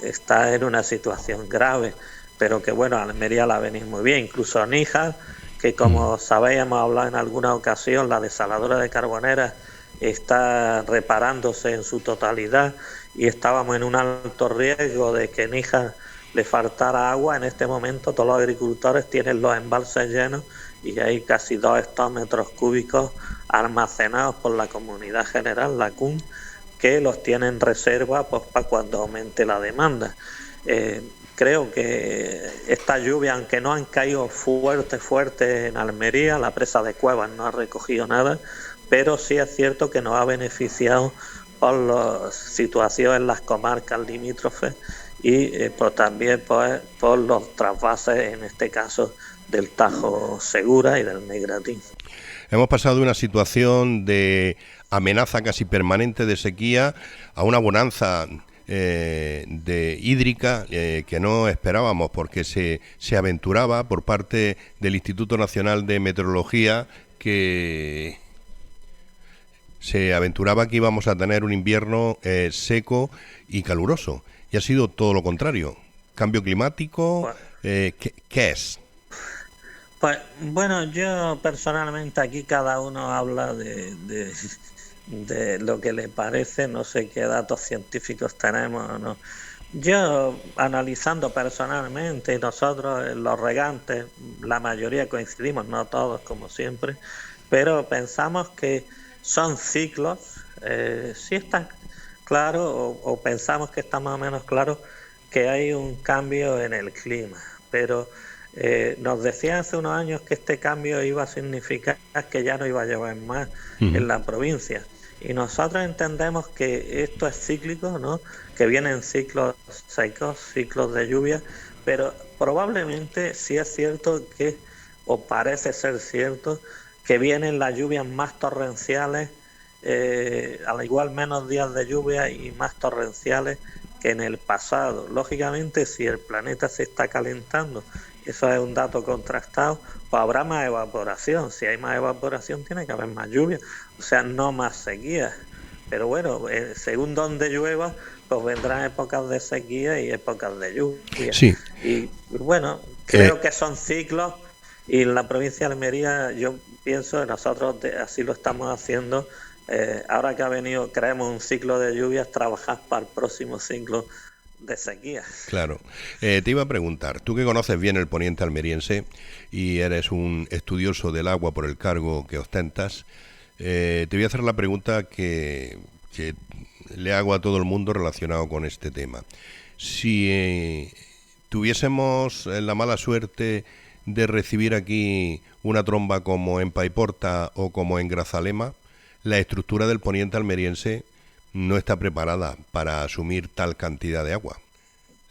está en una situación grave, pero que bueno, Almería la venís muy bien, incluso Níjar, que como sabéis hemos hablado en alguna ocasión, la desaladora de Carboneras está reparándose en su totalidad y estábamos en un alto riesgo de que Níjar le faltara agua. En este momento todos los agricultores tienen los embalses llenos y hay casi 2 hectómetros cúbicos almacenados por la comunidad general, la CUM, que los tiene en reserva pues, para cuando aumente la demanda. Creo que esta lluvia, aunque no han caído fuerte en Almería, la presa de Cuevas no ha recogido nada, pero sí es cierto que nos ha beneficiado por la situación en las comarcas limítrofes y pues también pues, por los trasvases, en este caso del Tajo Segura y del Negratín. Hemos pasado de una situación de amenaza casi permanente de sequía a una bonanza de hídrica que no esperábamos, porque se aventuraba por parte del Instituto Nacional de Meteorología que se aventuraba que íbamos a tener un invierno seco y caluroso, y ha sido todo lo contrario. Cambio climático, ¿qué es? Pues bueno, yo personalmente aquí cada uno habla de lo que le parece, no sé qué datos científicos tenemos o no, Yo, analizando personalmente, y nosotros los regantes, la mayoría coincidimos, no todos como siempre, pero pensamos que son ciclos, sí está claro, o pensamos que está más o menos claro que hay un cambio en el clima, pero nos decían hace unos años que este cambio iba a significar que ya no iba a llover más en la provincia. Y nosotros entendemos que esto es cíclico, ¿no? Que vienen ciclos secos, ciclos de lluvia, pero probablemente sí es cierto que, o parece ser cierto, que vienen las lluvias más torrenciales, al igual menos días de lluvia y más torrenciales que en el pasado. Lógicamente, si el planeta se está calentando, eso es un dato contrastado, pues habrá más evaporación. Si hay más evaporación, tiene que haber más lluvia, o sea, no más sequía. Pero bueno, según donde llueva, pues vendrán épocas de sequía y épocas de lluvia. Sí. Y bueno, creo que son ciclos, y en la provincia de Almería yo pienso, nosotros así lo estamos haciendo. Ahora que ha venido, creemos un ciclo de lluvias, trabajar para el próximo ciclo de sequía. Claro. Te iba a preguntar, tú que conoces bien el poniente almeriense y eres un estudioso del agua por el cargo que ostentas, te voy a hacer la pregunta que le hago a todo el mundo relacionado con este tema. Si tuviésemos la mala suerte de recibir aquí una tromba como en Paiporta o como en Grazalema, la estructura del poniente almeriense no está preparada para asumir tal cantidad de agua.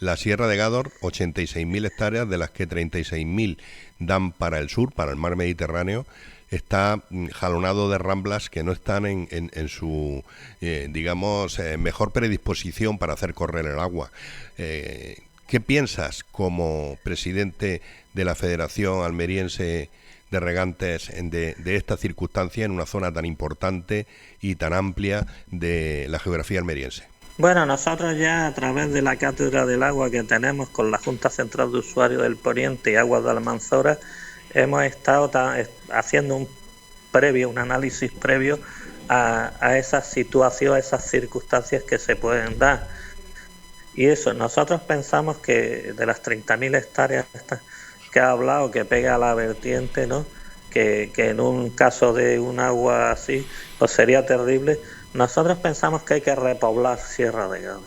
La Sierra de Gádor, 86.000 hectáreas, de las que 36.000 dan para el sur, para el mar Mediterráneo, está jalonado de ramblas que no están en su, digamos, mejor predisposición para hacer correr el agua. ¿Qué piensas como presidente de la Federación Almeriense de Regantes de esta circunstancia en una zona tan importante y tan amplia de la geografía almeriense? Bueno, nosotros ya a través de la Cátedra del Agua que tenemos con la Junta Central de Usuarios del Poniente y Aguas de Almanzora, hemos estado haciendo un análisis previo a esa situación, a esas circunstancias que se pueden dar. Y eso, nosotros pensamos que de las 30.000 hectáreas que ha hablado, que pega a la vertiente, ¿no? Que en un caso de un agua así, pues sería terrible. Nosotros pensamos que hay que repoblar Sierra de Gádor,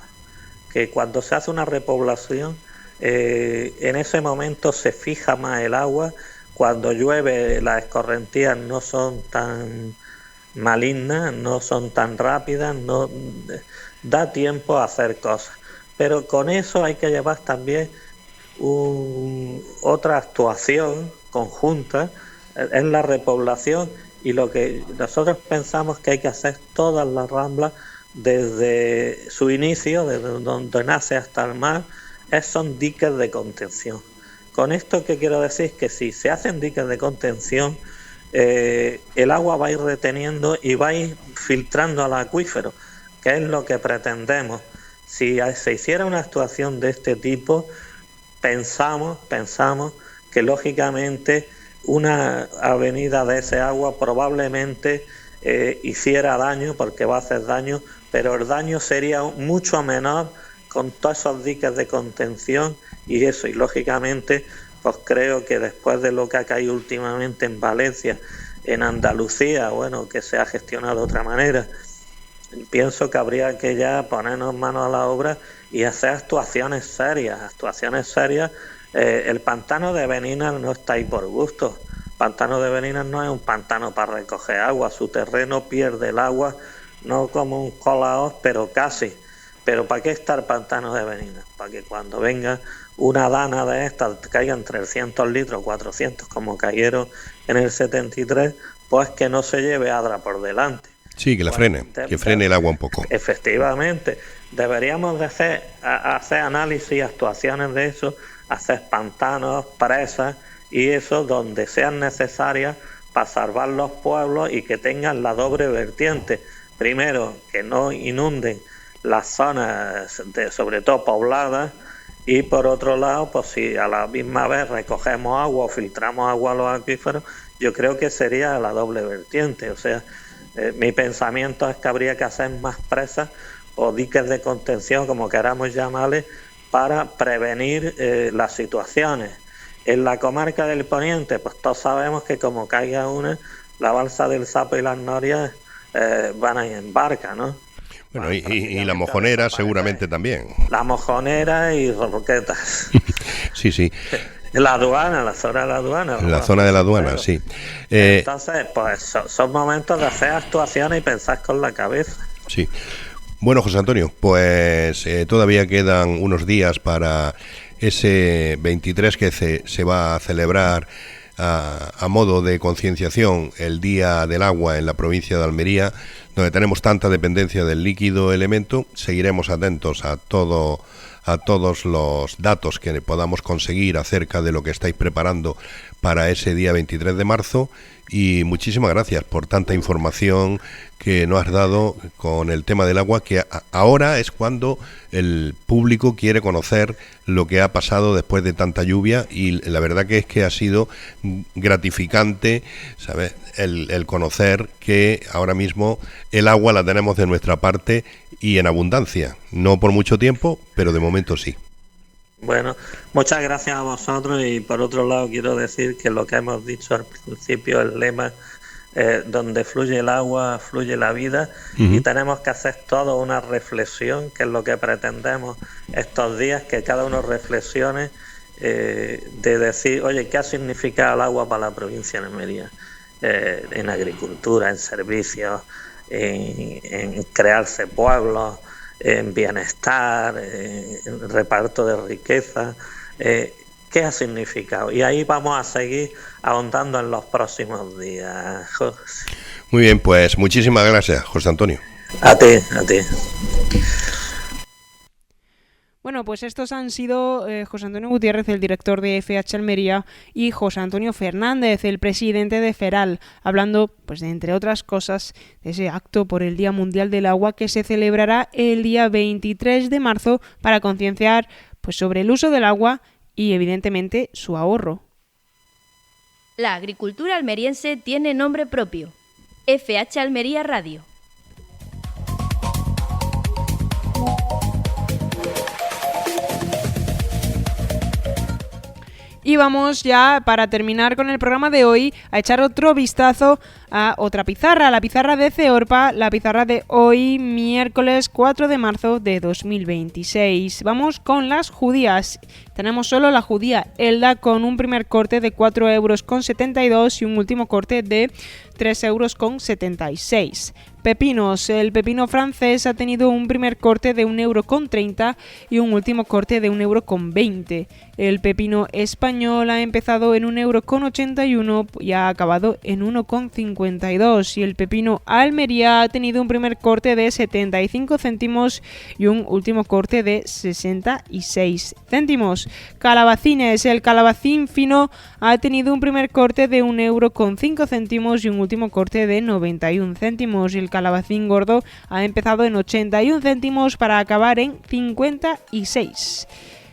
que cuando se hace una repoblación, en ese momento se fija más el agua. Cuando llueve, las escorrentías no son tan malignas, no son tan rápidas, no da tiempo a hacer cosas. Pero con eso hay que llevar también otra actuación conjunta en la repoblación, y lo que nosotros pensamos que hay que hacer todas las ramblas desde su inicio, desde donde nace hasta el mar, son diques de contención. Con esto, ¿qué quiero decir? Que si se hacen diques de contención, el agua va a ir reteniendo y va a ir filtrando al acuífero, que es lo que pretendemos. Si se hiciera una actuación de este tipo, pensamos que lógicamente una avenida de ese agua probablemente hiciera daño, porque va a hacer daño, pero el daño sería mucho menor con todos esos diques de contención y eso. Y lógicamente, pues creo que después de lo que ha caído últimamente en Valencia, en Andalucía, bueno, que se ha gestionado de otra manera, pienso que habría que ya ponernos manos a la obra y hacer actuaciones serias. El pantano de Beninas no está ahí por gusto. El pantano de Beninas no es un pantano para recoger agua, su terreno pierde el agua, no como un colaos, pero casi. Pero ¿para qué está el pantano de Beninas? Para que cuando venga una dana de estas caigan 300 litros, 400, como cayeron en el 73, pues que no se lleve Adra por delante. Sí, que la frene, que frene el agua un poco. Efectivamente, deberíamos de hacer análisis y actuaciones de eso, hacer pantanos, presas y eso donde sean necesarias para salvar los pueblos y que tengan la doble vertiente. Primero, que no inunden las zonas, sobre todo pobladas, y por otro lado, pues si a la misma vez recogemos agua o filtramos agua a los acuíferos, yo creo que sería la doble vertiente. O sea, mi pensamiento es que habría que hacer más presas, o diques de contención, como queramos llamarle, para prevenir las situaciones. En la comarca del Poniente, pues todos sabemos que como caiga una, la balsa del Sapo y las Norias van a ir en barca, ¿no? Bueno, y la Mojonera seguramente también. La Mojonera y Roquetas. Sí, sí. La aduana, la zona de la aduana. La zona de la aduana, sí. Entonces, pues son momentos de hacer actuaciones y pensar con la cabeza. Sí. Bueno, José Antonio, pues todavía quedan unos días para ese 23 que se va a celebrar a modo de concienciación el Día del Agua en la provincia de Almería, donde tenemos tanta dependencia del líquido elemento. Seguiremos atentos a todos los datos que podamos conseguir acerca de lo que estáis preparando para ese día 23 de marzo, y muchísimas gracias por tanta información que nos has dado con el tema del agua, que ahora es cuando el público quiere conocer lo que ha pasado después de tanta lluvia, y la verdad que es que ha sido gratificante, ¿sabes?, el conocer que ahora mismo el agua la tenemos de nuestra parte y en abundancia, no por mucho tiempo, pero de momento sí. Bueno, muchas gracias a vosotros, y por otro lado quiero decir que lo que hemos dicho al principio, el lema, donde fluye el agua, fluye la vida, y tenemos que hacer toda una reflexión, que es lo que pretendemos estos días, que cada uno reflexione de decir, oye, ¿qué ha significado el agua para la provincia de Almería? En agricultura, en servicios, en crearse pueblos, en bienestar, en reparto de riqueza. ¿Qué ha significado? Y ahí vamos a seguir ahondando en los próximos días, José. Muy bien, pues muchísimas gracias, José Antonio. A ti, a ti. Bueno, pues estos han sido José Antonio Gutiérrez, el director de FH Almería, y José Antonio Fernández, el presidente de FERAL, hablando, pues entre otras cosas, de ese acto por el Día Mundial del Agua que se celebrará el día 23 de marzo para concienciar, pues, sobre el uso del agua y, evidentemente, su ahorro. La agricultura almeriense tiene nombre propio. FH Almería Radio. Y vamos ya, para terminar con el programa de hoy, a echar otro vistazo a otra pizarra, la pizarra de CEORPA, la pizarra de hoy, miércoles 4 de marzo de 2026. Vamos con las judías. Tenemos solo la judía Elda, con un primer corte de 4,72 € y un último corte de 3,76 €. Pepinos. El pepino francés ha tenido un primer corte de 1,30 € y un último corte de 1,20 €. El pepino español ha empezado en 1,81 € y ha acabado en 1,52 €. Y el pepino Almería ha tenido un primer corte de 75 céntimos y un último corte de 66 céntimos. Calabacines. El calabacín fino ha tenido un primer corte de 1,05 € y un último corte de 91 céntimos. Y el calabacín gordo ha empezado en 81 céntimos para acabar en 56.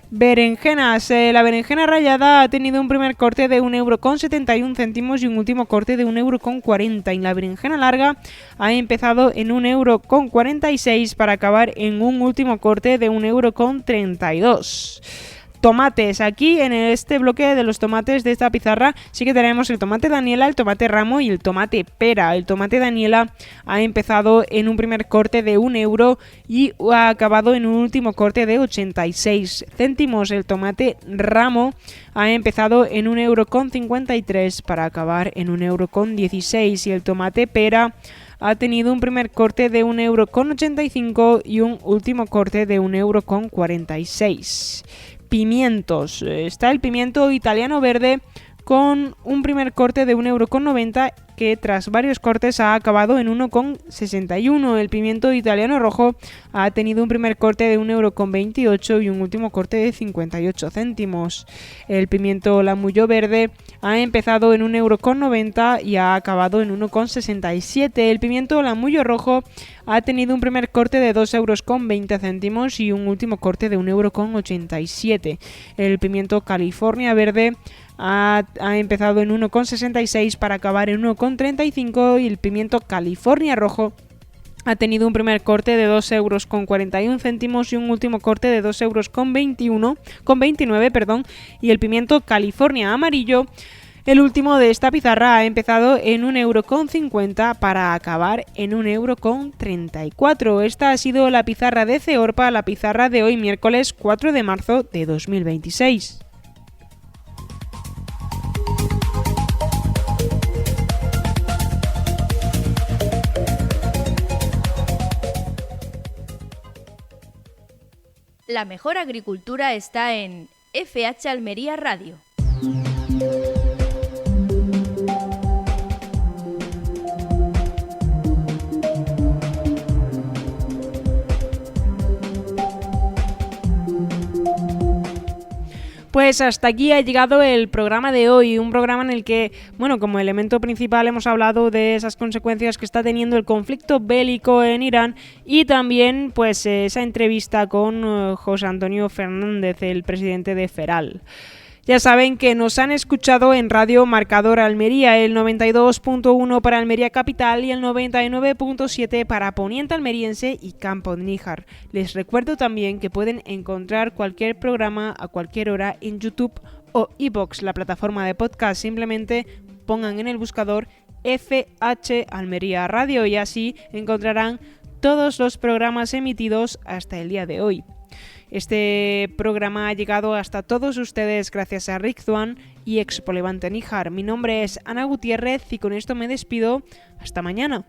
Berenjenas. La berenjena rallada ha tenido un primer corte de 1,71 € y un último corte de 1,40 €. Y la berenjena larga ha empezado en 1,46 € para acabar en un último corte de 1,32 €. Tomates. Aquí en este bloque de los tomates de esta pizarra sí que tenemos el tomate Daniela, el tomate Ramo y el tomate Pera. El tomate Daniela ha empezado en un primer corte de 1 € y ha acabado en un último corte de 86 céntimos. El tomate Ramo ha empezado en 1,53 € para acabar en 1,16 € y el tomate Pera ha tenido un primer corte de 1,85 € y un último corte de 1,46 €. Pimientos. Está el pimiento italiano verde con un primer corte de 1,90 € que tras varios cortes ha acabado en 1,61 €. El pimiento italiano rojo ha tenido un primer corte de 1,28 € y un último corte de 58 céntimos. El pimiento lamullo verde ha empezado en 1,90 € y ha acabado en 1,67 €. El pimiento lamullo rojo ha tenido un primer corte de 2,20 € y un último corte de 1,87 €. El pimiento California verde ha empezado en 1,66 € para acabar en 1,35 € y el pimiento California rojo ha tenido un primer corte de 2,41 € y un último corte de 2,29 €, y el pimiento California amarillo, el último de esta pizarra, ha empezado en 1,50 € para acabar en 1,34 €. Esta ha sido la pizarra de Ceorpa, la pizarra de hoy miércoles 4 de marzo de 2026. La mejor agricultura está en FH Almería Radio. Pues hasta aquí ha llegado el programa de hoy, un programa en el que, bueno, como elemento principal hemos hablado de esas consecuencias que está teniendo el conflicto bélico en Irán y también pues esa entrevista con José Antonio Fernández, el presidente de Feral. Ya saben que nos han escuchado en Radio Marcador Almería, el 92.1 para Almería Capital y el 99.7 para Poniente Almeriense y Campo de Níjar. Les recuerdo también que pueden encontrar cualquier programa a cualquier hora en YouTube o iVoox, la plataforma de podcast. Simplemente pongan en el buscador FH Almería Radio y así encontrarán todos los programas emitidos hasta el día de hoy. Este programa ha llegado hasta todos ustedes gracias a Rick Zuan y Expo Levante Níjar. Mi nombre es Ana Gutiérrez y con esto me despido. Hasta mañana.